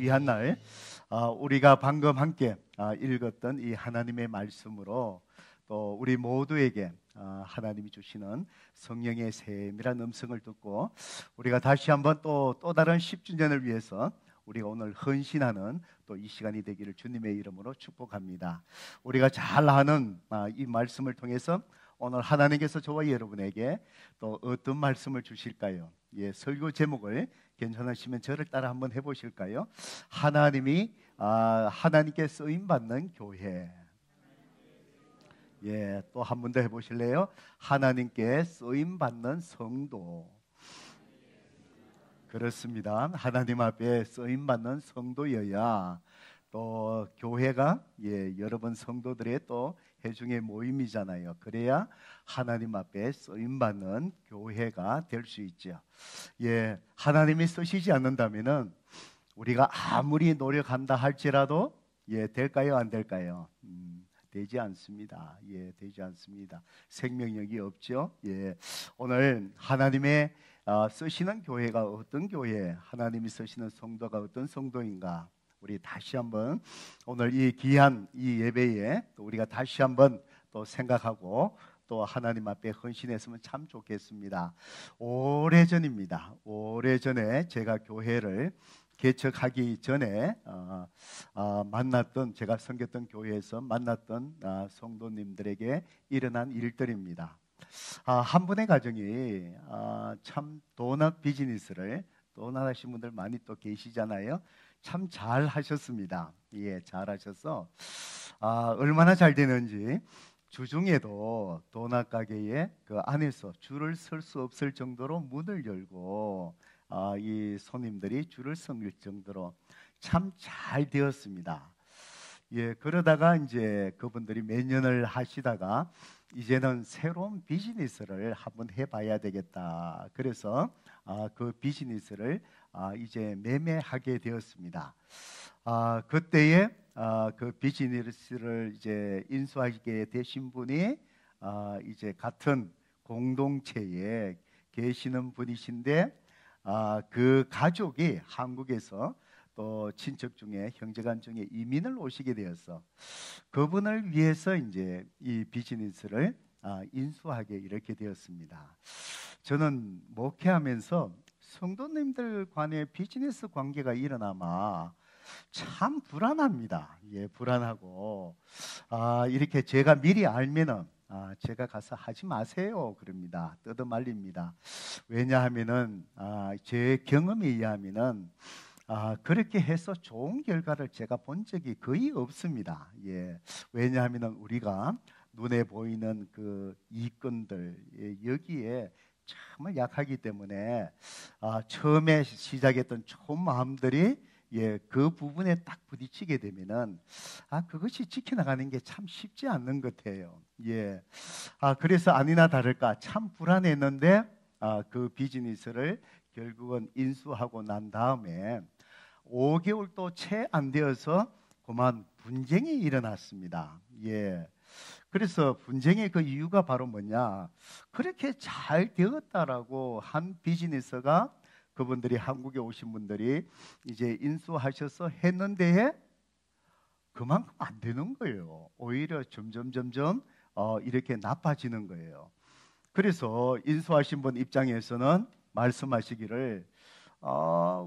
귀한 날, 우리가 방금 함께 읽었던 이 하나님의 말씀으로 또 우리 모두에게 하나님이 주시는 성령의 세밀한 음성을 듣고 우리가 다시 한번 또 다른 10주년을 위해서 우리가 오늘 헌신하는 또 이 시간이 되기를 주님의 이름으로 축복합니다. 우리가 잘 아는 이 말씀을 통해서 오늘 하나님께서 저와 여러분에게 또 어떤 말씀을 주실까요? 설교 제목을 괜찮으시면 저를 따라 한번 해보실까요? 하나님께 쓰임 받는 교회. 또 한 번 더 해보실래요? 하나님께 쓰임 받는 성도. 그렇습니다. 하나님 앞에 쓰임 받는 성도여야 또 교회가 여러분 성도들의 또 회중의 모임이잖아요. 그래야 하나님 앞에 쓰임 받는 교회가 될 수 있죠. 하나님이 쓰시지 않는다면은 우리가 아무리 노력한다 할지라도 될까요? 안 될까요? 되지 않습니다. 되지 않습니다. 생명력이 없죠. 오늘 하나님의 쓰시는 교회가 어떤 교회, 하나님이 쓰시는 성도가 어떤 성도인가, 우리 다시 한번 오늘 이 귀한 이 예배에 또 우리가 다시 한번 또 생각하고 또 하나님 앞에 헌신했으면 참 좋겠습니다. 오래전입니다. 오래전에 제가 교회를 개척하기 전에 제가 섬겼던 교회에서 만났던 성도님들에게 일어난 일들입니다. 한 분의 가정이 참 도넛 비즈니스를 도넛하신 분들 많이 또 계시잖아요. 참 잘 하셨습니다. 잘 하셔서 얼마나 잘 되는지 주중에도 도넛 가게에 그 안에서 줄을 설 수 없을 정도로 문을 열고 이 손님들이 줄을 설 정도로 참 잘 되었습니다. 그러다가 이제 그분들이 몇 년을 하시다가 이제는 새로운 비즈니스를 한번 해봐야 되겠다. 그래서 그 비즈니스를 이제 매매하게 되었습니다. 그때에 그 비즈니스를 이제 인수하게 되신 분이 이제 같은 공동체에 계시는 분이신데 그 가족이 한국에서 또 친척 중에 형제간 중에 이민을 오시게 되어서 그분을 위해서 이제 이 비즈니스를 인수하게 이렇게 되었습니다. 저는 목회하면서 성도님들 간의 비즈니스 관계가 일어나면 참 불안합니다. 불안하고 이렇게 제가 미리 알면은 제가 가서 하지 마세요 그럽니다. 뜯어 말립니다. 왜냐하면은 제 경험에 의하면은 그렇게 해서 좋은 결과를 제가 본 적이 거의 없습니다. 왜냐하면 우리가 눈에 보이는 그 이권들 여기에 정말 약하기 때문에 처음에 시작했던 좋은 마음들이 그 부분에 딱 부딪히게 되면은 그것이 지켜나가는 게 참 쉽지 않는 것 같아요. 그래서 아니나 다를까 참 불안했는데 그 비즈니스를 결국은 인수하고 난 다음에 5개월도 채 안 되어서 그만 분쟁이 일어났습니다. 그래서 분쟁의 그 이유가 바로 뭐냐? 그렇게 잘 되었다라고 한 비즈니스가 그분들이 한국에 오신 분들이 이제 인수하셔서 했는데 그만큼 안 되는 거예요. 오히려 점점 이렇게 나빠지는 거예요. 그래서 인수하신 분 입장에서는 말씀하시기를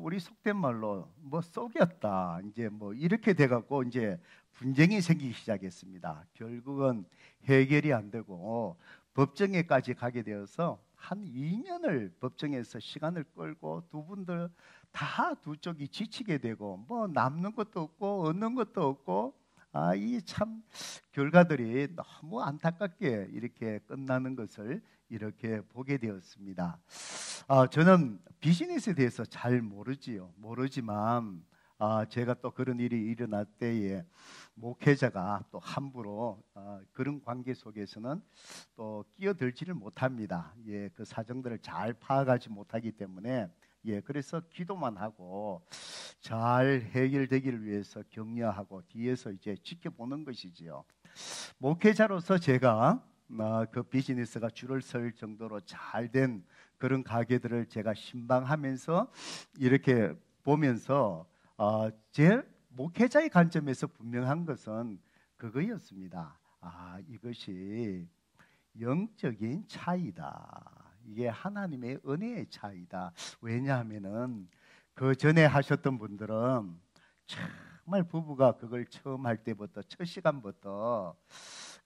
우리 속된 말로 뭐 썩였다 이제 뭐 이렇게 돼갖고 이제 분쟁이 생기기 시작했습니다. 결국은 해결이 안 되고 법정에까지 가게 되어서 한 2년을 법정에서 시간을 끌고 두 분들 다 두 쪽이 지치게 되고 뭐 남는 것도 없고 얻는 것도 없고 이 참 결과들이 너무 안타깝게 이렇게 끝나는 것을 이렇게 보게 되었습니다. 저는 비즈니스에 대해서 잘 모르지만 제가 또 그런 일이 일어날 때에 목회자가 또 함부로 그런 관계 속에서는 또 끼어들지를 못합니다. 그 사정들을 잘 파악하지 못하기 때문에 그래서 기도만 하고 잘 해결되기를 위해서 격려하고 뒤에서 이제 지켜보는 것이지요. 목회자로서 제가 그 비즈니스가 줄을 설 정도로 잘된 그런 가게들을 제가 신방하면서 이렇게 보면서 제 목회자의 관점에서 분명한 것은 그거였습니다. 이것이 영적인 차이다. 이게 하나님의 은혜의 차이다. 왜냐하면은 그 전에 하셨던 분들은 정말 부부가 그걸 처음 할 때부터 첫 시간부터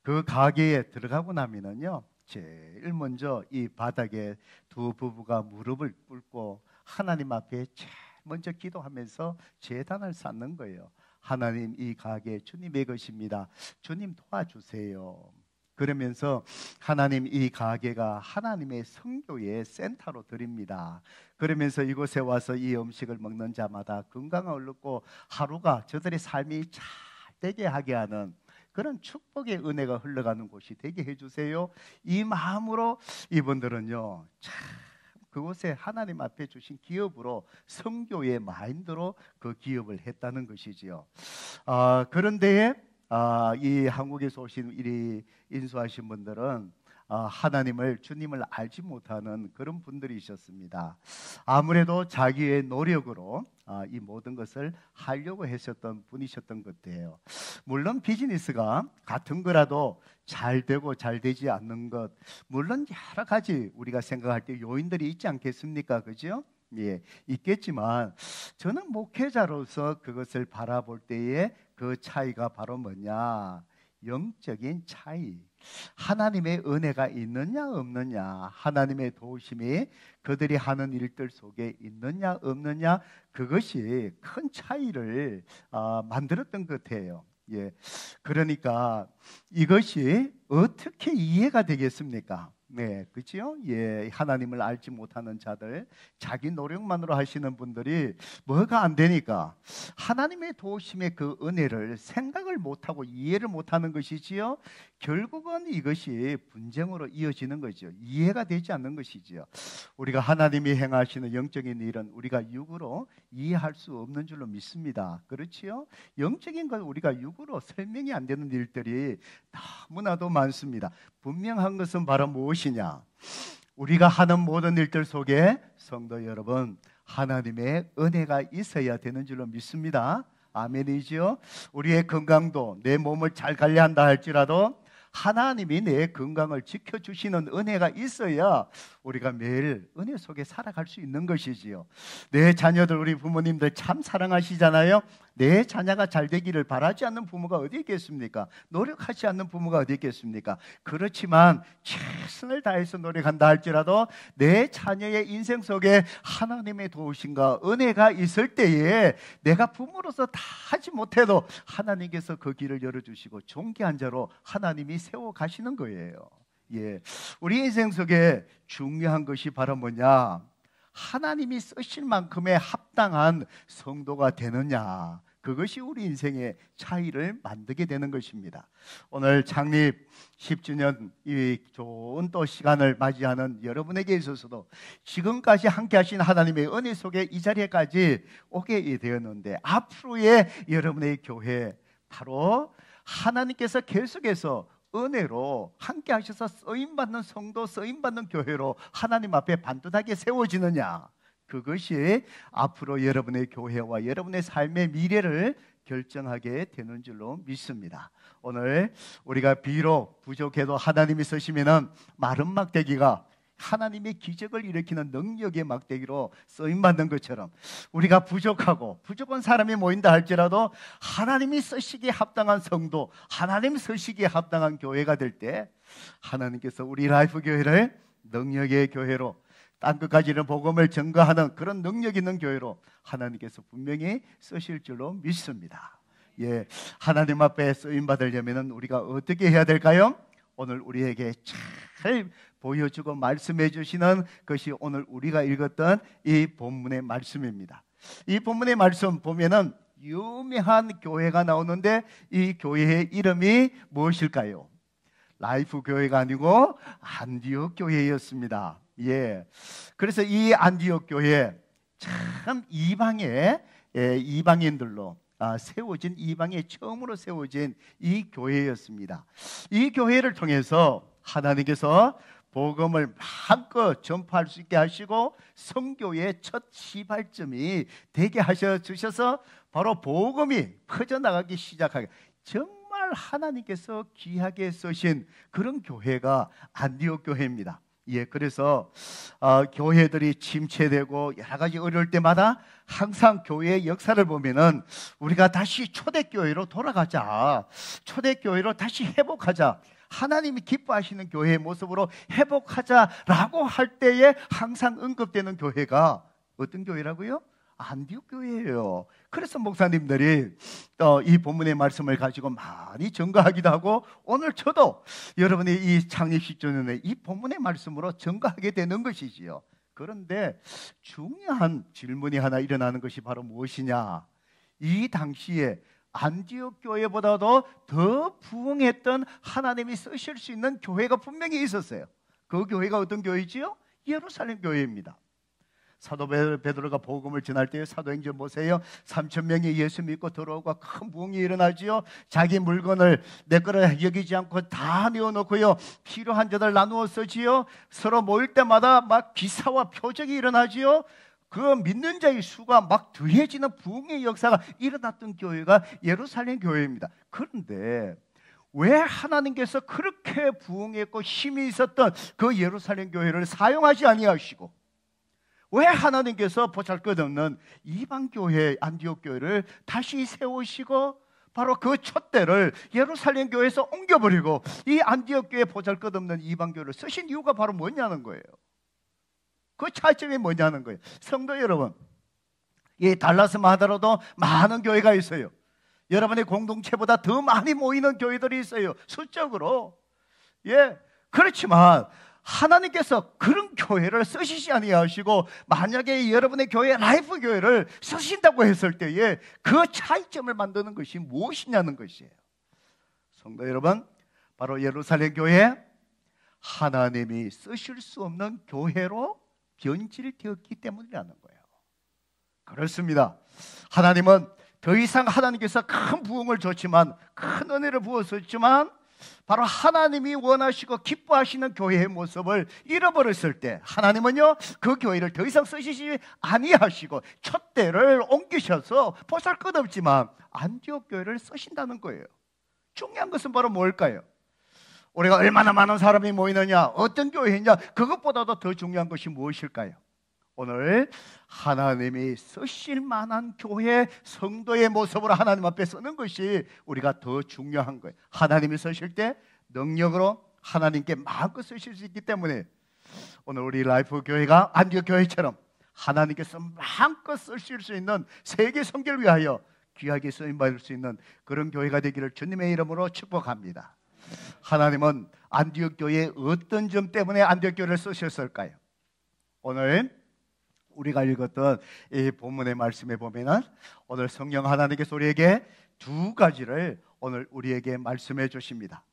그 가게에 들어가고 나면은요, 제일 먼저 이 바닥에 두 부부가 무릎을 꿇고 하나님 앞에 제일 먼저 기도하면서 제단을 쌓는 거예요. 하나님, 이 가게 주님의 것입니다. 주님 도와주세요. 그러면서 하나님, 이 가게가 하나님의 성교의 센터로 드립니다. 그러면서 이곳에 와서 이 음식을 먹는 자마다 건강을 얻고 하루가 저들의 삶이 잘 되게 하게 하는 그런 축복의 은혜가 흘러가는 곳이 되게 해주세요. 이 마음으로 이분들은요, 참 그곳에 하나님 앞에 주신 기업으로 성교의 마인드로 그 기업을 했다는 것이지요. 그런데 이 한국에서 오신 이 인수하신 분들은 하나님을, 주님을 알지 못하는 그런 분들이셨습니다. 아무래도 자기의 노력으로 이 모든 것을 하려고 하셨던 분이셨던 것 같아요. 물론 비즈니스가 같은 거라도 잘 되고 잘 되지 않는 것, 물론 여러 가지 우리가 생각할 때 요인들이 있지 않겠습니까? 그죠? 예, 있겠지만 저는 목회자로서 그것을 바라볼 때에 그 차이가 바로 뭐냐? 영적인 차이. 하나님의 은혜가 있느냐 없느냐, 하나님의 도우심이 그들이 하는 일들 속에 있느냐 없느냐, 그것이 큰 차이를 만들었던 것 같아요. 예, 그러니까 이것이 어떻게 이해가 되겠습니까? 네, 그렇죠? 예, 하나님을 알지 못하는 자들, 자기 노력만으로 하시는 분들이 뭐가 안 되니까 하나님의 도우심의 그 은혜를 생각을 못하고 이해를 못하는 것이지요. 결국은 이것이 분쟁으로 이어지는 거죠. 이해가 되지 않는 것이지요. 우리가 하나님이 행하시는 영적인 일은 우리가 육으로 이해할 수 없는 줄로 믿습니다. 그렇지요? 영적인 건 우리가 육으로 설명이 안 되는 일들이 너무나도 많습니다. 분명한 것은 바로 무엇이냐? 우리가 하는 모든 일들 속에 성도 여러분, 하나님의 은혜가 있어야 되는 줄로 믿습니다. 아멘이지요? 우리의 건강도, 내 몸을 잘 관리한다 할지라도 하나님이 내 건강을 지켜주시는 은혜가 있어야 우리가 매일 은혜 속에 살아갈 수 있는 것이지요. 내 자녀들, 우리 부모님들 참 사랑하시잖아요. 내 자녀가 잘 되기를 바라지 않는 부모가 어디 있겠습니까? 노력하지 않는 부모가 어디 있겠습니까? 그렇지만 최선을 다해서 노력한다 할지라도 내 자녀의 인생 속에 하나님의 도우심과 은혜가 있을 때에 내가 부모로서 다 하지 못해도 하나님께서 그 길을 열어주시고 존귀한 자로 하나님이 세워 가시는 거예요. 예, 우리 인생 속에 중요한 것이 바로 뭐냐? 하나님이 쓰실 만큼의 합당한 성도가 되느냐? 그것이 우리 인생의 차이를 만들게 되는 것입니다. 오늘 창립 10주년 이 좋은 또 시간을 맞이하는 여러분에게 있어서도 지금까지 함께 하신 하나님의 은혜 속에 이 자리에까지 오게 되었는데, 앞으로의 여러분의 교회, 바로 하나님께서 계속해서 은혜로 함께 하셔서 쓰임받는 성도, 쓰임받는 교회로 하나님 앞에 반듯하게 세워지느냐, 그것이 앞으로 여러분의 교회와 여러분의 삶의 미래를 결정하게 되는 줄로 믿습니다. 오늘 우리가 비록 부족해도 하나님이 쓰시면은 마른 막대기가 하나님의 기적을 일으키는 능력의 막대기로 쓰임받는 것처럼, 우리가 부족하고 부족한 사람이 모인다 할지라도 하나님이 쓰시기에 합당한 성도, 하나님 쓰시기에 합당한 교회가 될 때 하나님께서 우리 라이프 교회를 능력의 교회로, 땅끝까지는 복음을 증거하는 그런 능력 있는 교회로 하나님께서 분명히 쓰실 줄로 믿습니다. 예, 하나님 앞에 쓰임 받으려면 우리가 어떻게 해야 될까요? 오늘 우리에게 잘 보여주고 말씀해 주시는 것이 오늘 우리가 읽었던 이 본문의 말씀입니다. 이 본문의 말씀 보면은 유명한 교회가 나오는데 이 교회의 이름이 무엇일까요? 라이프 교회가 아니고 안디옥 교회였습니다. 예, 그래서 이 안디옥 교회 참 이방인들로 세워진, 이방에 처음으로 세워진 이 교회였습니다. 이 교회를 통해서 하나님께서 복음을 마음껏 전파할 수 있게 하시고 선교의 첫 시발점이 되게 하셔 주셔서 바로 복음이 퍼져나가기 시작하게, 정말 하나님께서 귀하게 쓰신 그런 교회가 안디옥 교회입니다. 예, 그래서 교회들이 침체되고 여러 가지 어려울 때마다 항상 교회의 역사를 보면은 우리가 다시 초대교회로 돌아가자, 초대교회로 다시 회복하자, 하나님이 기뻐하시는 교회의 모습으로 회복하자라고 할 때에 항상 언급되는 교회가 어떤 교회라고요? 안디옥 교회예요. 그래서 목사님들이 이 본문의 말씀을 가지고 많이 증거하기도 하고, 오늘 저도 여러분이 이 창립 10주년에 이 본문의 말씀으로 증거하게 되는 것이지요. 그런데 중요한 질문이 하나 일어나는 것이 바로 무엇이냐? 이 당시에 안디옥 교회보다도 더 부흥했던, 하나님이 쓰실 수 있는 교회가 분명히 있었어요. 그 교회가 어떤 교회지요? 예루살렘 교회입니다. 사도 베드로가 복음을 전할 때 사도행전 보세요. 3,000명이 예수 믿고 들어오고 큰 부흥이 일어나지요. 자기 물건을 내 거라 여기지 않고 다 내어놓고요, 필요한 자들 나누어 쓰지요. 서로 모일 때마다 막 기사와 표적이 일어나지요. 그 믿는 자의 수가 막 더해지는 부흥의 역사가 일어났던 교회가 예루살렘 교회입니다. 그런데 왜 하나님께서 그렇게 부흥했고 힘이 있었던 그 예루살렘 교회를 사용하지 아니하시고, 왜 하나님께서 보잘것없는 이방교회 안디옥 교회를 다시 세우시고 바로 그 촛대를 예루살렘 교회에서 옮겨버리고 이 안디옥 교회 보잘것없는 이방교회를 쓰신 이유가 바로 뭐냐는 거예요. 그 차이점이 뭐냐는 거예요. 성도 여러분, 이 달라스만 하더라도 많은 교회가 있어요. 여러분의 공동체보다 더 많이 모이는 교회들이 있어요, 숫적으로. 예, 그렇지만 하나님께서 그런 교회를 쓰시지 아니하시고, 만약에 여러분의 교회 라이프 교회를 쓰신다고 했을 때에 그 차이점을 만드는 것이 무엇이냐는 것이에요. 성도 여러분, 바로 예루살렘 교회, 하나님이 쓰실 수 없는 교회로 변질되었기 때문이라는 거예요. 그렇습니다. 하나님은 더 이상, 하나님께서 큰 부흥을 줬지만, 큰 은혜를 부었었지만, 바로 하나님이 원하시고 기뻐하시는 교회의 모습을 잃어버렸을 때 하나님은요, 그 교회를 더 이상 쓰시지 아니하시고 촛대를 옮기셔서 보잘것없지만 안디옥 교회를 쓰신다는 거예요. 중요한 것은 바로 뭘까요? 우리가 얼마나 많은 사람이 모이느냐, 어떤 교회냐, 그것보다도 더 중요한 것이 무엇일까요? 오늘 하나님이 쓰실 만한 교회, 성도의 모습으로 하나님 앞에 서는 것이 우리가 더 중요한 거예요. 하나님이 쓰실 때 능력으로 하나님께 마음껏 쓰실 수 있기 때문에 오늘 우리 라이프 교회가 안디옥 교회처럼 하나님께서 마음껏 쓰실 수 있는 세계 선교를 위하여 귀하게 쓰임받을 수 있는 그런 교회가 되기를 주님의 이름으로 축복합니다. 하나님은 안디옥 교회의 어떤 점 때문에 안디옥 교회를 쓰셨을까요? 오늘 우리가 읽었던 이 본문의 말씀에 보면은 오늘 성령 하나님께서 우리에게 두 가지를 오늘 우리에게 말씀해 주십니다.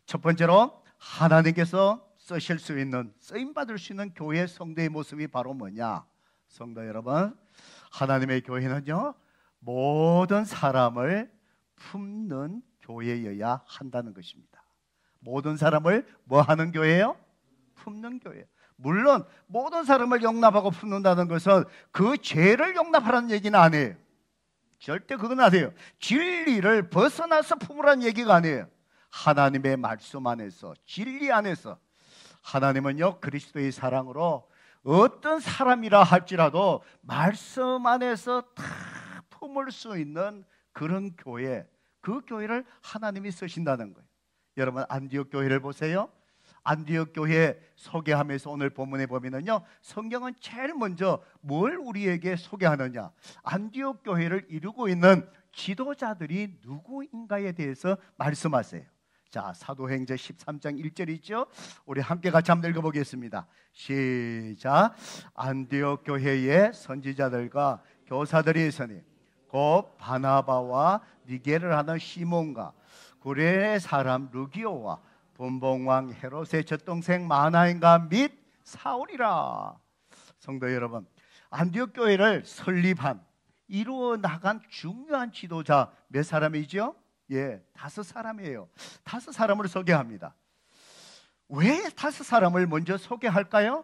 첫 번째로 하나님께서 쓰실 수 있는, 쓰임받을 수 있는 교회 성도의 모습이 바로 뭐냐? 성도 여러분, 하나님의 교회는요, 모든 사람을 품는 교회여야 한다는 것입니다. 모든 사람을 뭐 하는 교회예요? 품는 교회. 물론 모든 사람을 용납하고 품는다는 것은 그 죄를 용납하라는 얘기는 아니에요. 절대 그건 아니에요. 진리를 벗어나서 품으라는 얘기가 아니에요. 하나님의 말씀 안에서, 진리 안에서 하나님은요, 그리스도의 사랑으로 어떤 사람이라 할지라도 말씀 안에서 다 품을 수 있는 그런 교회, 그 교회를 하나님이 쓰신다는 거예요. 여러분, 안디옥 교회를 보세요. 안디옥 교회 소개하면서 오늘 본문에 보면은요, 성경은 제일 먼저 뭘 우리에게 소개하느냐, 안디옥 교회를 이루고 있는 지도자들이 누구인가에 대해서 말씀하세요. 자, 사도행전 13장 1절이죠. 우리 함께 같이 한번 읽어보겠습니다. 시작. 안디옥 교회의 선지자들과 교사들이 있으니 곧 바나바와 니게를 하는 시몬과 구레네 사람 루기오와 분봉왕 헤롯의 젖동생 마나인과 및 사울이라. 성도 여러분, 안디옥 교회를 설립한, 이루어 나간 중요한 지도자 몇 사람이죠? 예, 5사람이에요. 5사람을 소개합니다. 왜 5사람을 먼저 소개할까요?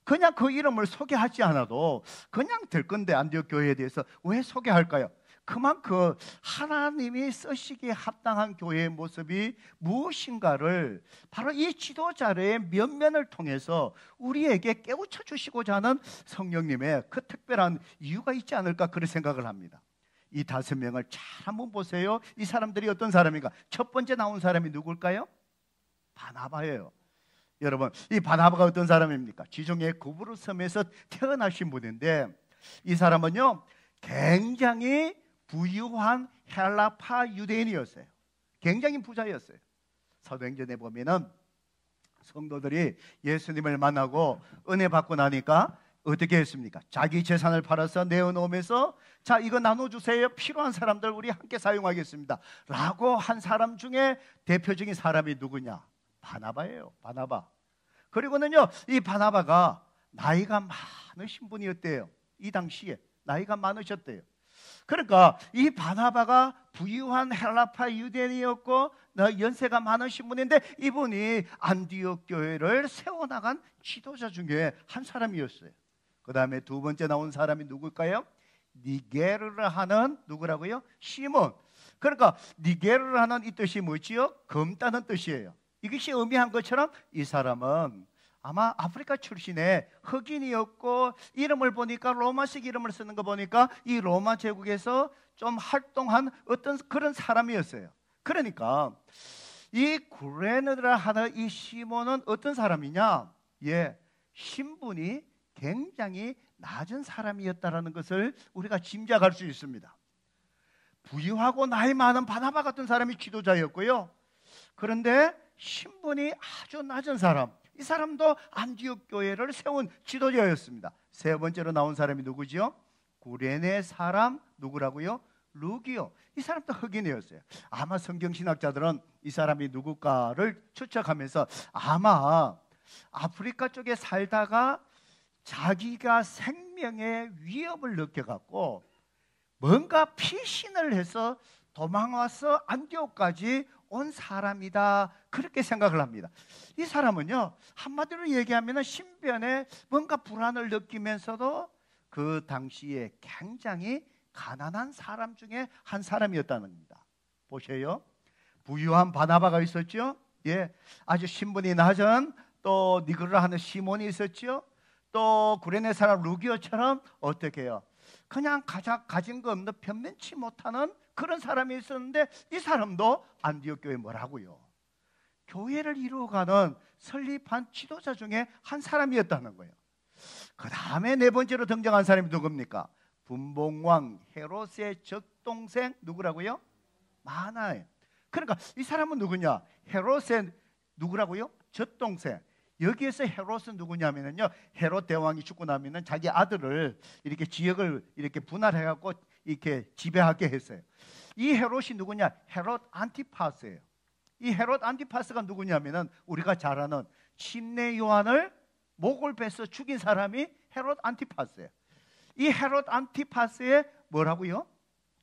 그냥 그 이름을 소개하지 않아도 그냥 될 건데, 안디옥 교회에 대해서 왜 소개할까요? 그만큼 하나님이 쓰시기에 합당한 교회의 모습이 무엇인가를 바로 이 지도자의 면면을 통해서 우리에게 깨우쳐 주시고자 하는 성령님의 그 특별한 이유가 있지 않을까, 그런 생각을 합니다. 이 5명을 잘 한번 보세요. 이 사람들이 어떤 사람인가? 첫 번째 나온 사람이 누굴까요? 바나바예요. 여러분, 이 바나바가 어떤 사람입니까? 지중해 구브로 섬에서 태어나신 분인데, 이 사람은요 굉장히 부유한 헬라파 유대인이었어요. 굉장히 부자였어요. 사도행전에 보면은 성도들이 예수님을 만나고 은혜 받고 나니까 어떻게 했습니까? 자기 재산을 팔아서 내어놓으면서, 자, 이거 나눠주세요. 필요한 사람들 우리 함께 사용하겠습니다 라고 한 사람 중에 대표적인 사람이 누구냐? 바나바예요. 바나바. 그리고는요, 이 바나바가 나이가 많으신 분이었대요. 이 당시에 나이가 많으셨대요. 그러니까 이 바나바가 부유한 헬라파 유대인이었고 연세가 많으신 분인데, 이분이 안디옥 교회를 세워나간 지도자 중에 한 사람이었어요. 그 다음에 두 번째 나온 사람이 누굴까요? 니게르를 하는, 누구라고요? 시몬. 그러니까 니게르를 하는 이 뜻이 뭐지요? 검다는 뜻이에요. 이것이 의미한 것처럼 이 사람은 아마 아프리카 출신의 흑인이었고, 이름을 보니까 로마식 이름을 쓰는 거 보니까 이 로마 제국에서 좀 활동한 어떤 그런 사람이었어요. 그러니까 이 구레네라 하는 이 시몬은 어떤 사람이냐? 예, 신분이 굉장히 낮은 사람이었다라는 것을 우리가 짐작할 수 있습니다. 부유하고 나이 많은 바나바 같은 사람이 지도자였고요. 그런데 신분이 아주 낮은 사람, 이 사람도 안디옥 교회를 세운 지도자였습니다. 세 번째로 나온 사람이 누구지요? 구레네 사람 누구라고요? 루기오. 이 사람도 흑인이었어요. 아마 성경신학자들은 이 사람이 누굴까를 추측하면서 아마 아프리카 쪽에 살다가 자기가 생명의 위협을 느껴갖고 뭔가 피신을 해서 도망와서 안디옥까지 온 사람이다, 그렇게 생각을 합니다. 이 사람은요, 한마디로 얘기하면 신변에 뭔가 불안을 느끼면서도 그 당시에 굉장히 가난한 사람 중에 한 사람이었다는 겁니다. 보세요. 부유한 바나바가 있었죠. 예, 아주 신분이 낮은 또 니그라 하는 시몬이 있었죠. 또 구레네 사람 루기오처럼 어떻게 해요? 그냥 가진 거 없는 변변치 못하는 그런 사람이 있었는데, 이 사람도 안디옥 교회 뭐라고요? 교회를 이루어가는 설립한 지도자 중에 한 사람이었다는 거예요. 그 다음에 네 번째로 등장한 사람이 누굽니까? 분봉왕 헤롯의 적동생 누구라고요? 마나에. 그러니까 이 사람은 누구냐? 헤롯의 누구라고요? 적동생. 여기에서 헤롯은 누구냐면요, 헤롯 대왕이 죽고 나면은 자기 아들을 이렇게 지역을 이렇게 분할해갖고 이렇게 지배하게 했어요. 이 헤롯이 누구냐? 헤롯 안티파스예요. 이 헤롯 안티파스가 누구냐면은 우리가 잘 아는 침례 요한을 목을 베서 죽인 사람이 헤롯 안티파스예요. 이 헤롯 안티파스의 뭐라고요?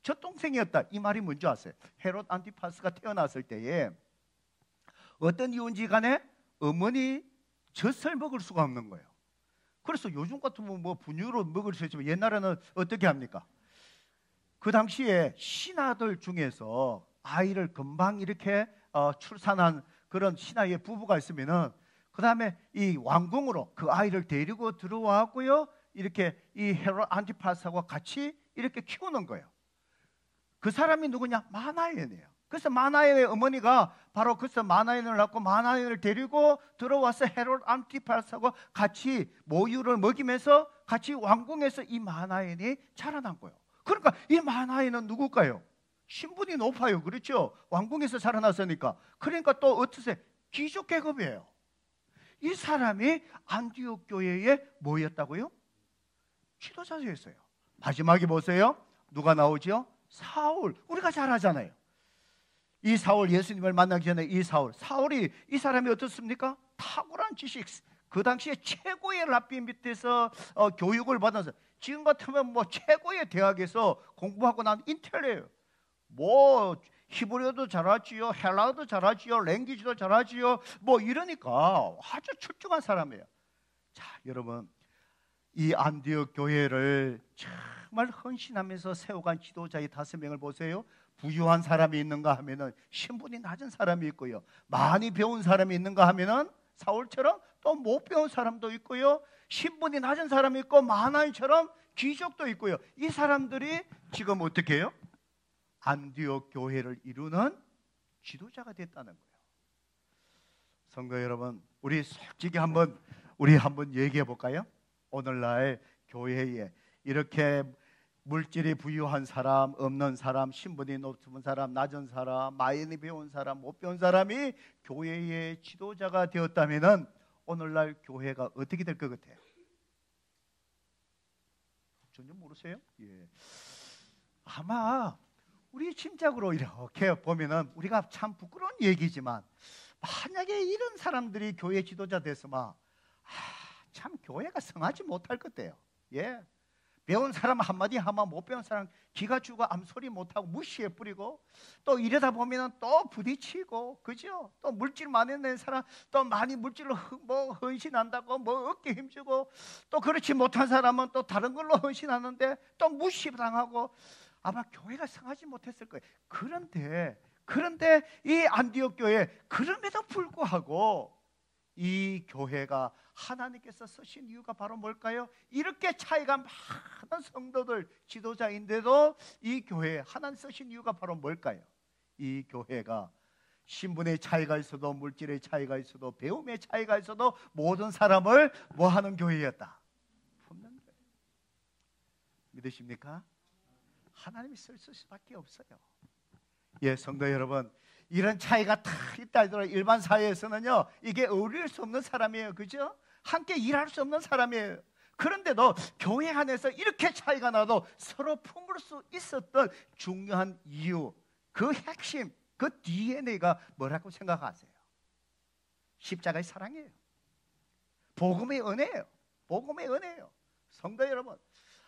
젖동생이었다. 이 말이 뭔지 아세요? 헤롯 안티파스가 태어났을 때에 어떤 이유인지 간에 어머니 젖을 먹을 수가 없는 거예요. 그래서 요즘 같으면 뭐 분유로 먹을 수 있지만 옛날에는 어떻게 합니까? 그 당시에 신하들 중에서 아이를 금방 이렇게 출산한 그런 신하의 부부가 있으면은 그 다음에 이 왕궁으로 그 아이를 데리고 들어와고요, 이렇게 이 헤롯 안티파스하고 같이 이렇게 키우는 거예요. 그 사람이 누구냐? 마나엔이에요. 그래서 마나엔의 어머니가 바로 그래서 마나엔을 낳고 마나엔을 데리고 들어와서 헤롯 안티파스하고 같이 모유를 먹이면서 같이 왕궁에서 이 마나엔이 자라난 거예요. 그러니까 이 마나엔은 누굴까요? 신분이 높아요. 그렇죠? 왕궁에서 자라났으니까. 그러니까 또 어떠세요? 귀족 계급이에요. 이 사람이 안디옥 교회에 뭐였다고요? 지도자였어요. 마지막에 보세요. 누가 나오죠? 사울. 우리가 잘 알잖아요. 이 사울, 예수님을 만나기 전에 이 사울이 이 사람이 어떻습니까? 탁월한 지식, 그 당시에 최고의 랍비 밑에서 교육을 받아서 지금 같으면 뭐 최고의 대학에서 공부하고 난 인텔이에요. 뭐 히브리어도 잘하지요, 헬라어도 잘하지요, 랭귀지도 잘하지요. 뭐 이러니까 아주 출중한 사람이에요. 자, 여러분, 이 안디옥 교회를 정말 헌신하면서 세워간 지도자의 5명을 보세요. 부유한 사람이 있는가 하면은 신분이 낮은 사람이 있고요, 많이 배운 사람이 있는가 하면은 사울처럼 또 못 배운 사람도 있고요, 신분이 낮은 사람이 있고 마나이처럼 귀족도 있고요. 이 사람들이 지금 어떻게 해요? 안디옥 교회를 이루는 지도자가 됐다는 거예요. 성도 여러분, 우리 솔직히 한번 얘기해 볼까요? 오늘날 교회에 이렇게 물질이 부유한 사람, 없는 사람, 신분이 높은 사람, 낮은 사람, 많이 배운 사람, 못 배운 사람이 교회의 지도자가 되었다면은 오늘날 교회가 어떻게 될 것 같아요? 전혀 모르세요? 예. 아마 우리 짐작으로 이렇게 보면은 우리가 참 부끄러운 얘기지만, 만약에 이런 사람들이 교회 지도자 됐으면 참 교회가 성하지 못할 것 같아요. 예. 배운 사람 한마디 하면 못 배운 사람 기가 죽어 암소리 못하고 무시해 뿌리고, 또 이러다 보면 또 부딪히고, 그죠? 또 물질 많이 낸 사람 또 많이 물질로 뭐 헌신한다고 뭐 어깨 힘주고, 또 그렇지 못한 사람은 또 다른 걸로 헌신하는데 또 무시당하고, 아마 교회가 성하지 못했을 거예요. 그런데 이 안디옥 교회, 그럼에도 불구하고 이 교회가 하나님께서 쓰신 이유가 바로 뭘까요? 이렇게 차이가 많은 성도들, 지도자인데도 이 교회에 하나님 쓰신 이유가 바로 뭘까요? 이 교회가 신분의 차이가 있어도, 물질의 차이가 있어도, 배움의 차이가 있어도 모든 사람을 뭐하는 교회였다? 품는 거예요. 믿으십니까? 하나님이 쓸 수밖에 없어요. 예, 성도 여러분, 이런 차이가 다 있다 하더라도 일반 사회에서는요, 이게 어울릴 수 없는 사람이에요. 그죠? 함께 일할 수 없는 사람이에요. 그런데도 교회 안에서 이렇게 차이가 나도 서로 품을 수 있었던 중요한 이유, 그 핵심, 그 DNA가 뭐라고 생각하세요? 십자가의 사랑이에요. 복음의 은혜예요. 복음의 은혜예요. 성도 여러분,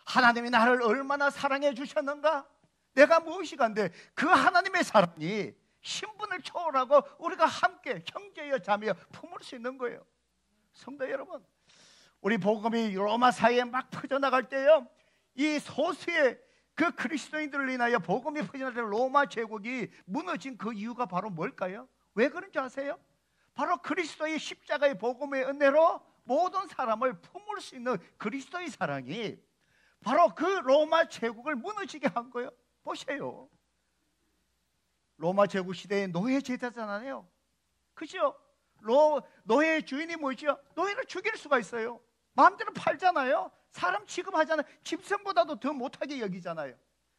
하나님이 나를 얼마나 사랑해 주셨는가? 내가 무엇이간데 그 하나님의 사랑이 신분을 초월하고 우리가 함께 형제여 자매여 품을 수 있는 거예요. 성도 여러분, 우리 복음이 로마 사회에 막 퍼져나갈 때요, 이 소수의 그 그리스도인들을 인하여 복음이 퍼져나갈 때 로마 제국이 무너진 그 이유가 바로 뭘까요? 왜 그런 줄 아세요? 바로 그리스도의 십자가의 복음의 은혜로 모든 사람을 품을 수 있는 그리스도의 사랑이 바로 그 로마 제국을 무너지게 한 거예요. 보세요, 로마 제국 시대에 노예 제도잖아요. 그죠? 노예의 주인이 뭐죠? 노예를 죽일 수가 있어요. 마음대로 팔잖아요. 사람 취급하잖아요. 짐승보다도 더 못하게 여기잖아요.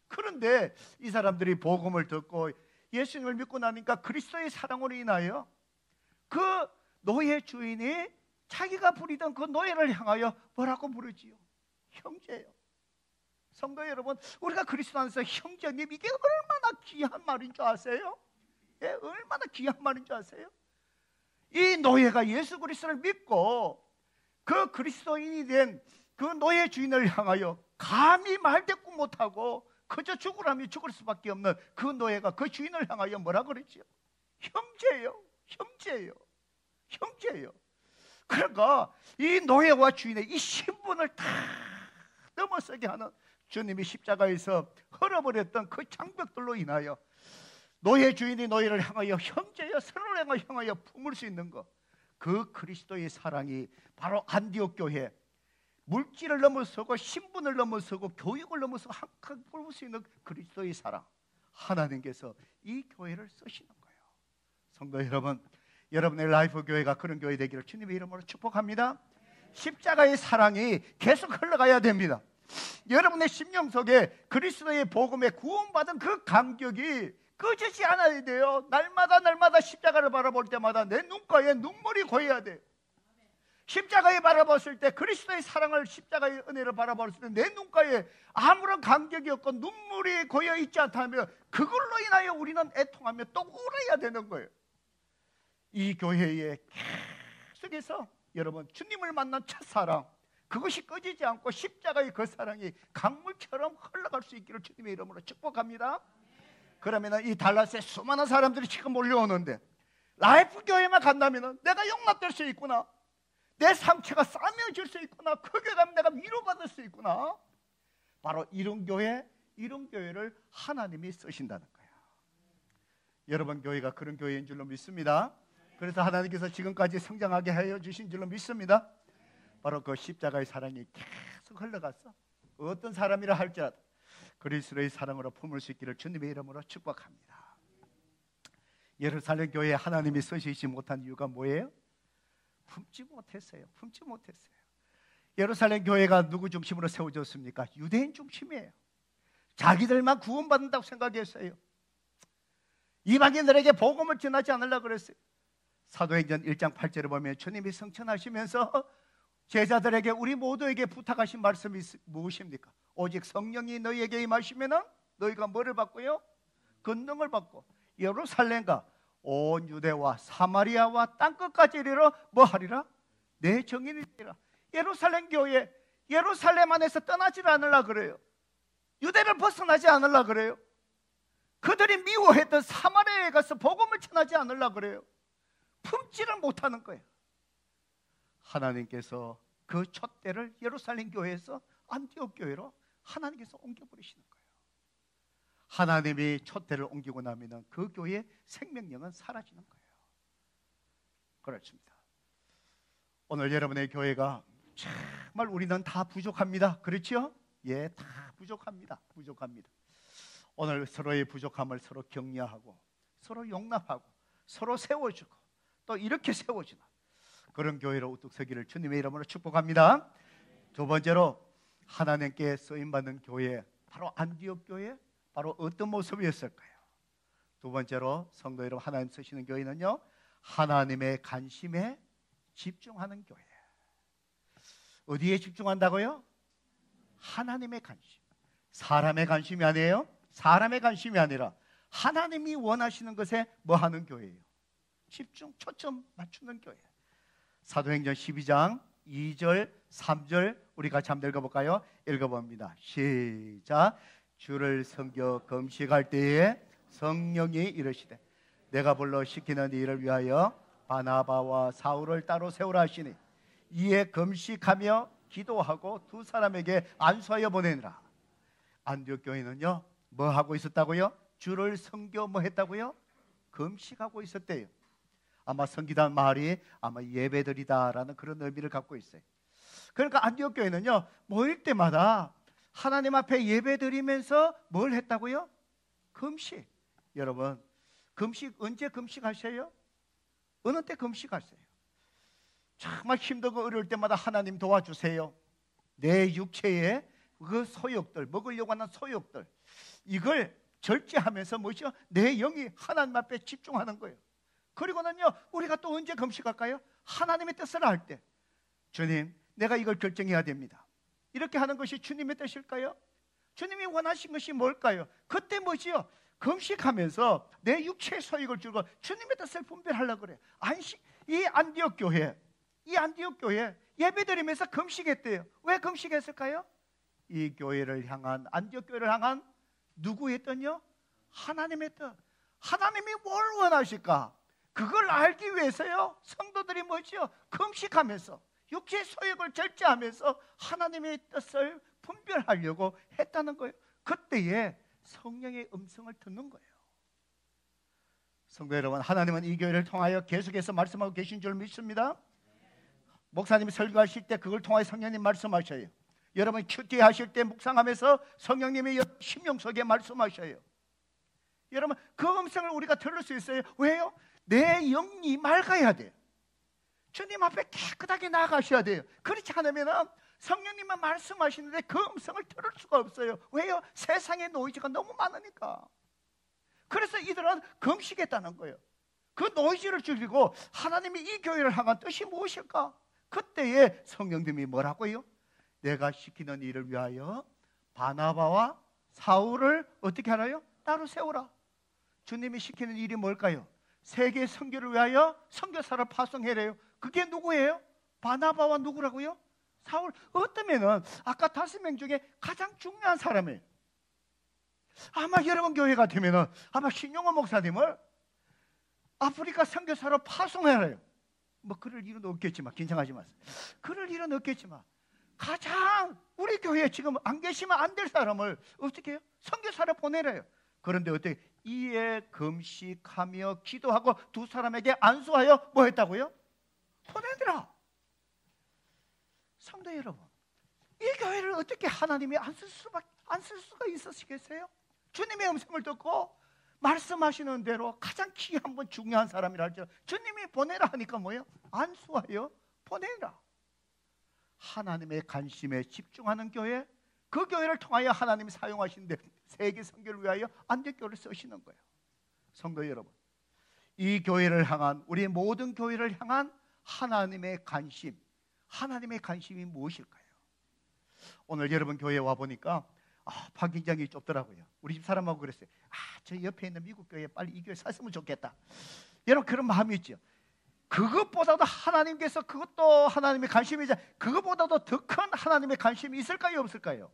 그런데 이 사람들이 복음을 듣고 예수님을 믿고 나니까 그리스도의 사랑으로 인하여 그 노예 주인이 자기가 부리던 그 노예를 향하여 뭐라고 부르지요? 형제예요. 성도 여러분, 우리가 그리스도 안에서 형제님, 이게 얼마나 귀한 말인 줄 아세요? 예, 얼마나 귀한 말인 줄 아세요? 이 노예가 예수 그리스도를 믿고 그 그리스도인이 된 그 노예 주인을 향하여 감히 말대꾸 못하고 그저 죽으라면 죽을 수밖에 없는 그 노예가 그 주인을 향하여 뭐라 그랬지요? 형제예요. 형제예요. 형제예요. 그러니까 이 노예와 주인의 이 신분을 다 넘어서게 하는 주님이 십자가에서 헐어버렸던 그 장벽들로 인하여 노예 주인이 노예를 향하여 형제여, 서로를 향하여 품을 수 있는 것, 그 그리스도의 사랑이 바로 안디옥 교회, 물질을 넘어서고 신분을 넘어서고 교육을 넘어서 한껏 품을 수 있는 그리스도의 사랑, 하나님께서 이 교회를 쓰시는 거예요. 성도 여러분, 여러분의 라이프 교회가 그런 교회 되기를 주님의 이름으로 축복합니다. 십자가의 사랑이 계속 흘러가야 됩니다. 여러분의 심령 속에 그리스도의 복음에 구원받은 그 감격이 꺼지지 않아야 돼요. 날마다 십자가를 바라볼 때마다 내 눈가에 눈물이 고여야 돼요. 십자가에 바라봤을 때, 그리스도의 사랑을, 십자가의 은혜를 바라봤을 때 내 눈가에 아무런 감격이 없고 눈물이 고여 있지 않다면 그걸로 인하여 우리는 애통하며 또 울어야 되는 거예요. 이 교회에 계속해서 여러분, 주님을 만난 첫사랑, 그것이 꺼지지 않고 십자가의 그 사랑이 강물처럼 흘러갈 수 있기를 주님의 이름으로 축복합니다. 그러면 이 달라스에 수많은 사람들이 지금 몰려오는데 라이프 교회만 간다면 내가 용납될 수 있구나, 내 상처가 싸매질 수 있구나, 거기 가면 내가 위로받을 수 있구나. 바로 이런 교회를 하나님이 쓰신다는 거예요. 여러분 교회가 그런 교회인 줄로 믿습니다. 그래서 하나님께서 지금까지 성장하게 하여 주신 줄로 믿습니다. 바로 그 십자가의 사랑이 계속 흘러갔어. 어떤 사람이라 할지라도 그리스도의 사랑으로 품을 수 있기를 주님의 이름으로 축복합니다. 예루살렘 교회에 하나님이 쓰시지 못한 이유가 뭐예요? 품지 못했어요. 예루살렘 교회가 누구 중심으로 세워졌습니까? 유대인 중심이에요. 자기들만 구원받는다고 생각했어요. 이방인들에게 복음을 전하지 않으려고 그랬어요. 사도행전 1장 8절에 보면 주님이 성천하시면서 제자들에게, 우리 모두에게 부탁하신 말씀이 무엇입니까? 오직 성령이 너희에게 임하시면 너희가 뭐를 받고요? 권능을 받고 예루살렘과 온 유대와 사마리아와 땅끝까지 이르러 뭐 하리라? 내 증인이 되리라. 예루살렘 교회, 예루살렘 안에서 떠나지 않으려고 그래요. 유대를 벗어나지 않으려고 그래요. 그들이 미워했던 사마리아에 가서 복음을 전하지 않으려고 그래요. 품지를 못하는 거예요. 하나님께서 그 촛대를 예루살렘 교회에서 안디옥 교회로 하나님께서 옮겨버리시는 거예요. 하나님이 촛대를 옮기고 나면 그 교회의 생명력은 사라지는 거예요. 그렇습니다. 오늘 여러분의 교회가 정말 우리는 다 부족합니다. 그렇죠? 예, 다 부족합니다. 오늘 서로의 부족함을 서로 격려하고 서로 용납하고 서로 세워주고 또 이렇게 세워주는 그런 교회로 우뚝 서기를 주님의 이름으로 축복합니다. 두 번째로 하나님께 쓰임받는 교회, 바로 안디옥 교회, 바로 어떤 모습이었을까요? 두 번째로 성도 여러분, 하나님 쓰시는 교회는요, 하나님의 관심에 집중하는 교회. 어디에 집중한다고요? 하나님의 관심. 사람의 관심이 아니에요. 사람의 관심이 아니라 하나님이 원하시는 것에 뭐 하는 교회예요? 집중, 초점 맞추는 교회. 사도행전 12장 2절 3절 우리 같이 한번 읽어볼까요? 읽어봅니다. 시작. 주를 섬겨 금식할 때에 성령이 이르시되 내가 불러 시키는 일을 위하여 바나바와 사울을 따로 세우라 하시니 이에 금식하며 기도하고 두 사람에게 안수하여 보내니라. 안디옥 교회는요, 뭐 하고 있었다고요? 주를 섬겨 뭐 했다고요? 금식하고 있었대요. 아마 섬기다는 말이 아마 예배드리다라는 그런 의미를 갖고 있어요. 그러니까 안디옥 교회는요, 모일 때마다 하나님 앞에 예배드리면서 뭘 했다고요? 금식. 여러분, 금식 언제 금식하셔요? 어느 때 금식하세요? 정말 힘들고 어려울 때마다 하나님 도와주세요. 내 육체의 그 소욕들, 먹으려고 하는 소욕들, 이걸 절제하면서 뭐죠? 내 영이 하나님 앞에 집중하는 거예요. 그리고는요, 우리가 또 언제 금식할까요? 하나님의 뜻을 할 때, 주님, 내가 이걸 결정해야 됩니다. 이렇게 하는 것이 주님의 뜻일까요? 주님이 원하신 것이 뭘까요? 그때 뭐지요? 금식하면서 내 육체의 소욕을 줄고 주님의 뜻을 분별하려고 그래요. 이 안디옥 교회 예배드리면서 금식했대요. 왜 금식했을까요? 이 교회를 향한, 안디옥 교회를 향한 누구의 뜻요? 하나님의 뜻. 하나님이 뭘 원하실까? 그걸 알기 위해서요, 성도들이 뭐죠? 금식하면서 육체의 소욕을 절제하면서 하나님의 뜻을 분별하려고 했다는 거예요. 그때에 성령의 음성을 듣는 거예요. 성도 여러분, 하나님은 이 교회를 통하여 계속해서 말씀하고 계신 줄 믿습니다. 목사님이 설교하실 때 그걸 통하여 성령님 말씀하셔요. 여러분 큐티 하실 때 묵상하면서 성령님이 심령 속에 말씀하셔요. 여러분 그 음성을 우리가 들을 수 있어요. 왜요? 내 영이 맑아야 돼요. 주님 앞에 깨끗하게 나아가셔야 돼요. 그렇지 않으면 성령님만 말씀하시는데 그 음성을 들을 수가 없어요. 왜요? 세상의 노이즈가 너무 많으니까. 그래서 이들은 금식했다는 거예요. 그 노이즈를 줄이고 하나님이 이 교회를 향한 뜻이 무엇일까? 그때에 성령님이 뭐라고요? 내가 시키는 일을 위하여 바나바와 사울을 어떻게 하나요? 따로 세우라. 주님이 시키는 일이 뭘까요? 세계 선교를 위하여 선교사를 파송해래요. 그게 누구예요? 바나바와 누구라고요? 사울. 어쩌면은 아까 5명 중에 가장 중요한 사람이에요. 아마 여러분 교회가 되면은 아마 신용호 목사님을 아프리카 선교사로 파송해라요. 뭐 그럴 일은 없겠지만 긴장하지 마세요. 그럴 일은 없겠지만 가장 우리 교회에 지금 안 계시면 안 될 사람을 어떻게 해요? 선교사로 보내래요. 그런데 어떻게 이에 금식하며 기도하고 두 사람에게 안수하여 뭐 했다고요? 보내더라. 성도 여러분, 이 교회를 어떻게 하나님이 안 쓸 수가 있으시겠어요? 주님의 음성을 듣고 말씀하시는 대로 가장 귀한 분, 중요한 사람이라 할지라도 주님이 보내라 하니까 뭐예요? 안수하여 보내라. 하나님의 관심에 집중하는 교회, 그 교회를 통하여 하나님이 사용하시는데 세계 선교를 위하여 안대교를 쓰시는 거예요. 성도 여러분, 이 교회를 향한, 우리 모든 교회를 향한 하나님의 관심, 하나님의 관심이 무엇일까요? 오늘 여러분 교회에 와 보니까 파킹장이 좁더라고요. 우리 집 사람하고 그랬어요. 저 옆에 있는 미국 교회에 빨리 이 교회 샀으면 좋겠다. 여러분 그런 마음이 있죠. 그것보다도 하나님께서, 그것도 하나님의 관심이자 그것보다도 더 큰 하나님의 관심이 있을까요, 없을까요?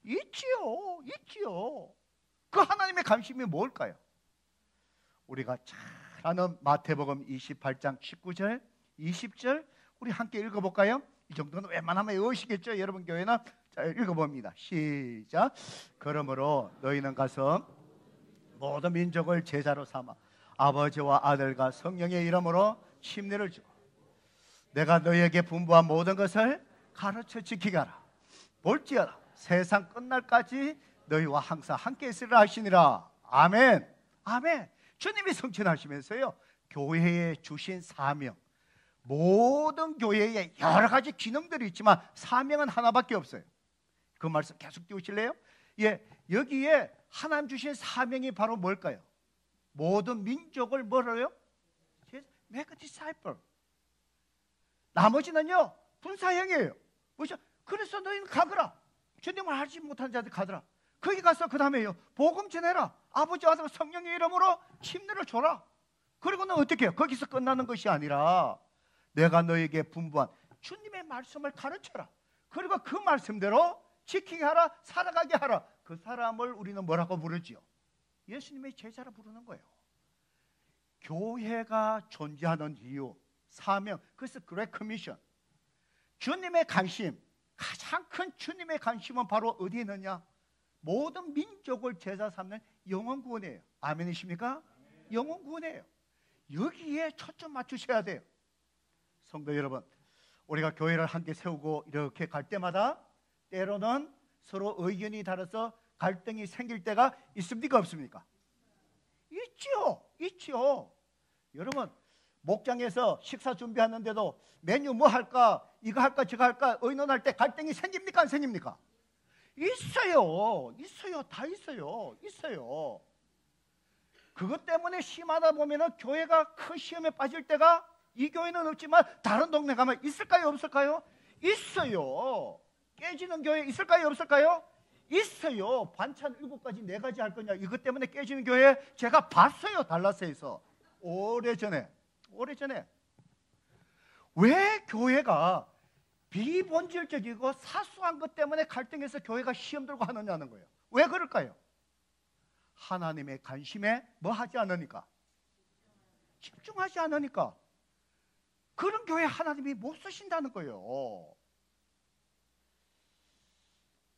있지요. 있지요. 그 하나님의 관심이 뭘까요? 우리가 잘 아는 마태복음 28장 19절 20절 우리 함께 읽어볼까요? 이 정도는 웬만하면 외우시겠죠? 여러분 교회는. 자, 읽어봅니다. 시작. 그러므로 너희는 가서 모든 민족을 제자로 삼아 아버지와 아들과 성령의 이름으로 침례를 주고 내가 너희에게 분부한 모든 것을 가르쳐 지키게 하라. 볼지어다 세상 끝날까지 너희와 항상 함께 있으리라 하시니라. 아멘. 아멘. 주님이 성취하시면서요, 교회에 주신 사명, 모든 교회에 여러 가지 기능들이 있지만 사명은 하나밖에 없어요. 그 말씀 계속 띄우실래요? 예, 여기에 하나님 주신 사명이 바로 뭘까요? 모든 민족을 뭐로요? Make a disciple. 나머지는요 분사형이에요. 그래서 너희는 가거라. 주님을 알지 못한 자들 가더라. 거기 가서 그 다음에요 복음 전해라. 아버지 아들 성령의 이름으로 침례를 줘라. 그리고는 어떻게 해요? 거기서 끝나는 것이 아니라 내가 너에게 분부한 주님의 말씀을 가르쳐라. 그리고 그 말씀대로 지키게 하라, 살아가게 하라. 그 사람을 우리는 뭐라고 부르지요? 예수님의 제자라 부르는 거예요. 교회가 존재하는 이유, 사명, 그래서 Great Commission. 주님의 관심, 가장 큰 주님의 관심은 바로 어디에 있느냐? 모든 민족을 제자 삼는 영혼 구원이에요. 아멘이십니까? 영혼 구원이에요. 여기에 초점 맞추셔야 돼요. 성도 여러분, 우리가 교회를 함께 세우고 이렇게 갈 때마다 때로는 서로 의견이 다르서 갈등이 생길 때가 있습니까, 없습니까? 있지요. 있지요. 여러분, 목장에서 식사 준비하는데도 메뉴 뭐 할까, 이거 할까, 저거 할까 의논할 때 갈등이 생깁니까, 안 생깁니까? 있어요. 있어요. 다 있어요. 있어요. 그것 때문에 심하다 보면은 교회가 큰 시험에 빠질 때가, 이 교회는 없지만 다른 동네 가면 있을까요, 없을까요? 있어요. 깨지는 교회 있을까요, 없을까요? 있어요. 반찬 7가지 4가지 할 거냐, 이것 때문에 깨지는 교회 제가 봤어요. 달라스에서 오래전에. 왜 교회가 비본질적이고 사소한 것 때문에 갈등해서 교회가 시험 들고 하느냐는 거예요. 왜 그럴까요? 하나님의 관심에 뭐 하지 않으니까, 집중하지 않으니까. 그런 교회 하나님이 못 쓰신다는 거예요.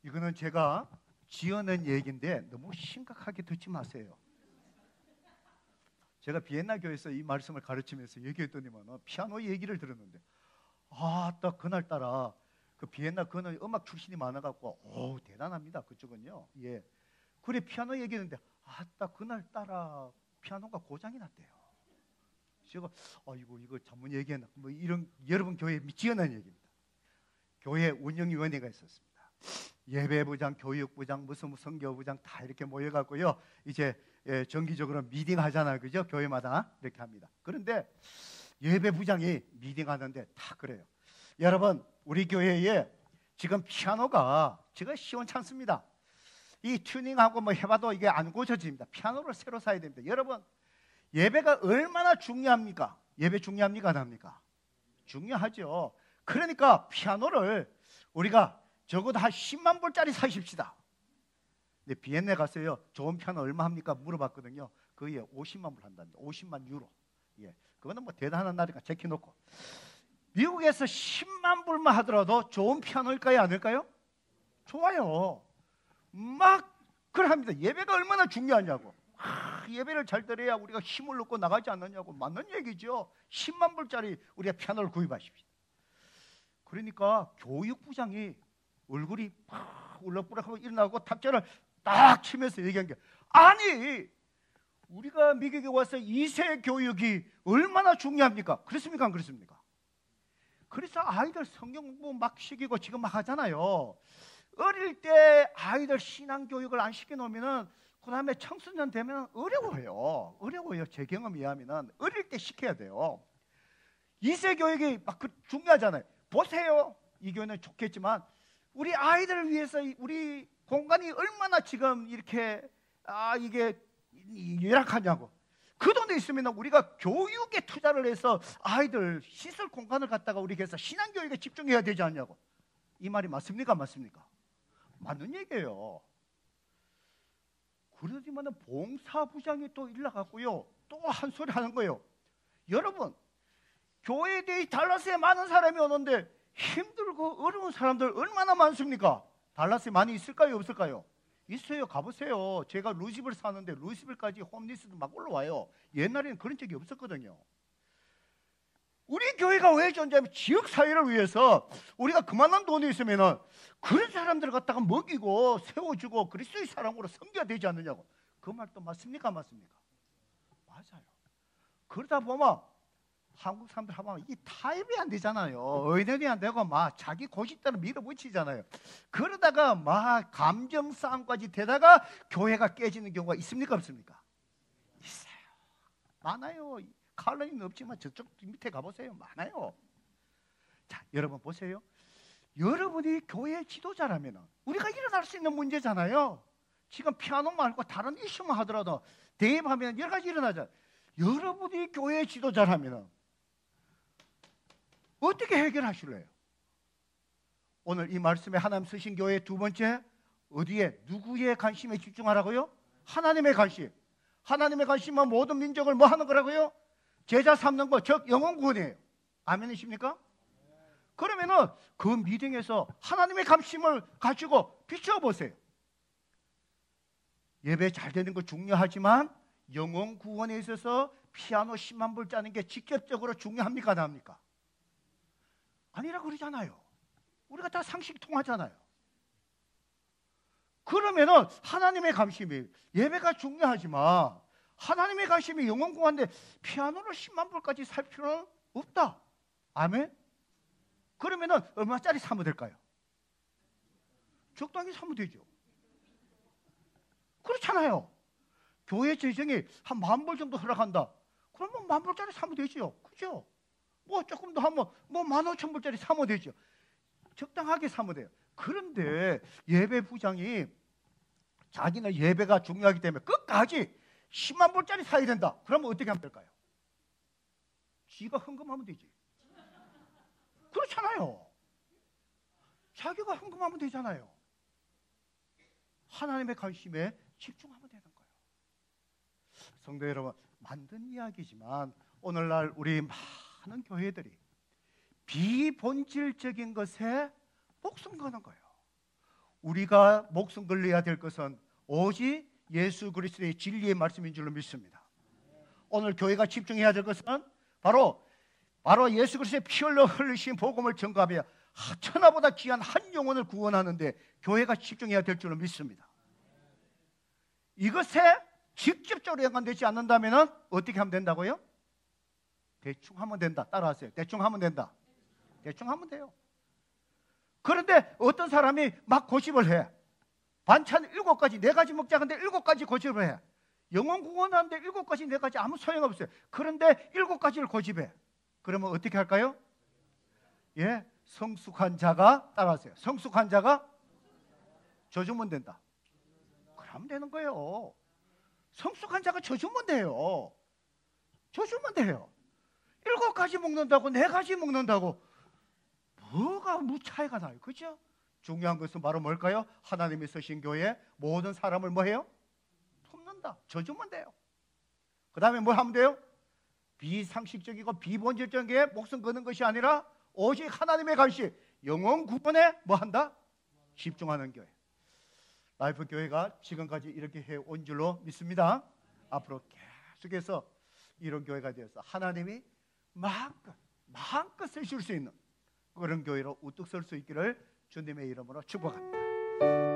이거는 제가 지어낸 얘기인데 너무 심각하게 듣지 마세요. 제가 비엔나 교회에서 이 말씀을 가르치면서 얘기했더니만 피아노 얘기를 들었는데, 딱 그날따라 그 비엔나 그는 음악 출신이 많아갖고 대단합니다. 그쪽은요. 예. 그래 피아노 얘기했는데 그날따라 피아노가 고장이 났대요. 제가 이거 전문 얘기했나? 뭐 이런 여러분 교회에 지어낸 얘기입니다. 교회 운영위원회가 있었습니다. 예배부장, 교육부장, 무슨 선교부장 다 이렇게 모여갖고요. 이제 정기적으로 미팅 하잖아요, 그죠? 교회마다 이렇게 합니다. 그런데 예배부장이 미팅하는데 다 그래요. 여러분, 우리 교회에 지금 피아노가 지금 시원찮습니다. 이 튜닝하고 뭐 해봐도 이게 안 고쳐집니다. 피아노를 새로 사야 됩니다. 여러분, 예배가 얼마나 중요합니까? 예배 중요합니까, 안 합니까? 중요하죠. 그러니까 피아노를 우리가 적어도 한 10만 불짜리 사십시다. 비엔나 가서요 좋은 피아노 얼마 합니까 물어봤거든요. 거의 50만 불 한답니다. 50만 유로. 예, 그거는 뭐 대단한 나라니까 제껴놓고. 미국에서 10만 불만 하더라도 좋은 피아노일까요, 아닐까요? 좋아요. 막 그럽니다. 예배가 얼마나 중요하냐고. 예배를 잘 드려야 우리가 힘을 얻고 나가지 않느냐고. 맞는 얘기죠. 10만 불짜리 우리가 피아노를 구입하십시오. 그러니까 교육부장이 얼굴이 막 울렁불렁하고 일어나고 탁자를 딱 치면서 얘기한 게, 아니 우리가 미국에 와서 2세 교육이 얼마나 중요합니까? 그렇습니까, 안 그렇습니까? 그래서 아이들 성경 공부 막 시키고 지금 막 하잖아요. 어릴 때 아이들 신앙 교육을 안 시켜놓으면은 그 다음에 청소년 되면 어려워요. 제 경험에 의하면은 어릴 때 시켜야 돼요. 2세 교육이 막 중요하잖아요. 보세요. 이 교회는 좋겠지만 우리 아이들을 위해서 우리 공간이 얼마나 지금 이렇게 이게 열악하냐고. 그 돈에 있으면 우리가 교육에 투자를 해서 아이들 시설 공간을 갖다가 우리가 해서 신앙교육에 집중해야 되지 않냐고. 이 말이 맞습니까, 맞습니까? 맞는 얘기예요. 그러지만 봉사부장이 또 일나갔고요, 또 한 소리 하는 거예요. 여러분, 교회에 대해 달라스에 많은 사람이 오는데 힘들고 어려운 사람들 얼마나 많습니까? 달라스에 많이 있을까요, 없을까요? 있어요. 가보세요. 제가 루이스빌 사는데 루이스빌까지 홈리스도 막 올라와요. 옛날에는 그런 적이 없었거든요. 우리 교회가 왜 존재하면 지역사회를 위해서 우리가 그만한 돈이 있으면 그런 사람들을 갖다가 먹이고 세워주고 그리스도의 사랑으로 섬겨야 되지 않느냐고. 그 말도 맞습니까, 맞습니까? 맞아요. 그러다 보면 한국 사람들 하면 이 타협이 안 되잖아요. 의논이 안 되고 막 자기 고집대로 밀어붙이잖아요. 그러다가 막 감정 싸움까지 되다가 교회가 깨지는 경우가 있습니까, 없습니까? 있어요. 많아요. 칼럼은 없지만 저쪽 밑에 가보세요. 많아요. 자, 여러분 보세요. 여러분이 교회 지도자라면 우리가 일어날 수 있는 문제잖아요. 지금 피아노 말고 다른 이슈만 하더라도 대입하면 여러 가지 일어나잖아요. 여러분이 교회 지도자라면 어떻게 해결하실래요? 오늘 이 말씀에 하나님 쓰신 교회 두 번째, 어디에 누구의 관심에 집중하라고요? 하나님의 관심. 하나님의 관심은 모든 민족을 뭐 하는 거라고요? 제자 삼는 것, 즉 영혼 구원이에요. 아멘이십니까? 그러면은 그 미팅에서 하나님의 관심을 가지고 비춰보세요. 예배 잘 되는 거 중요하지만 영혼 구원에 있어서 피아노 10만 불 짜는 게 직접적으로 중요합니까, 나합니까? 아니라 그러잖아요. 우리가 다 상식 통하잖아요. 그러면은 하나님의 관심이, 예배가 중요하지만 하나님의 관심이 영혼 구원인데 피아노를 10만 불까지 살 필요는 없다. 아멘? 그러면은 얼마짜리 사면 될까요? 적당히 사면 되죠. 그렇잖아요. 교회 재정이 한 10,000불 정도 허락한다. 그러면 10,000불짜리 사면 되죠. 그죠? 뭐 조금 더 하면 뭐 15,000불짜리 사면 되죠. 적당하게 사면 돼요. 그런데 예배 부장이 자기는 예배가 중요하기 때문에 끝까지 10만 불짜리 사야 된다. 그러면 어떻게 하면 될까요? 지가 헌금하면 되지. 그렇잖아요. 자기가 헌금하면 되잖아요. 하나님의 관심에 집중하면 되는 거예요. 성도 여러분, 만든 이야기지만 오늘날 우리 많은 교회들이 비본질적인 것에 목숨 거는 거예요. 우리가 목숨 걸려야 될 것은 오직 예수 그리스도의 진리의 말씀인 줄로 믿습니다. 오늘 교회가 집중해야 될 것은 바로 예수 그리스도의 피 흘러 흘리신 복음을 전가하며 천하보다 귀한 한 영혼을 구원하는데 교회가 집중해야 될 줄로 믿습니다. 이것에 직접적으로 연관되지 않는다면 어떻게 하면 된다고요? 대충 하면 된다. 따라하세요. 대충 하면 된다. 대충 하면 돼요. 그런데 어떤 사람이 막 고집을 해. 반찬 7가지, 4가지 먹자 근데 7가지 고집을 해. 영혼 구원하는데 7가지, 4가지 아무 소용없어요. 그런데 7가지를 고집해. 그러면 어떻게 할까요? 예, 성숙한 자가, 따라하세요. 성숙한 자가 져주면 된다. 그러면 되는 거예요. 성숙한 자가 져주면 돼요. 져주면 돼요. 7가지 먹는다고 4가지 먹는다고 뭐가 차이가 나요? 그죠? 중요한 것은 바로 뭘까요? 하나님이 쓰신 교회 모든 사람을 뭐해요? 품는다. 져주면 돼요. 그 다음에 뭘 하면 돼요? 비상식적이고 비본질적인 게 목숨 거는 것이 아니라 오직 하나님의 관심, 영혼 구원에 뭐한다? 집중하는 교회. 라이프 교회가 지금까지 이렇게 해온 줄로 믿습니다. 앞으로 계속해서 이런 교회가 되어서 하나님이 마음껏 쓰실 수 있는 그런 교회로 우뚝 설 수 있기를 주님의 이름으로 축복합니다.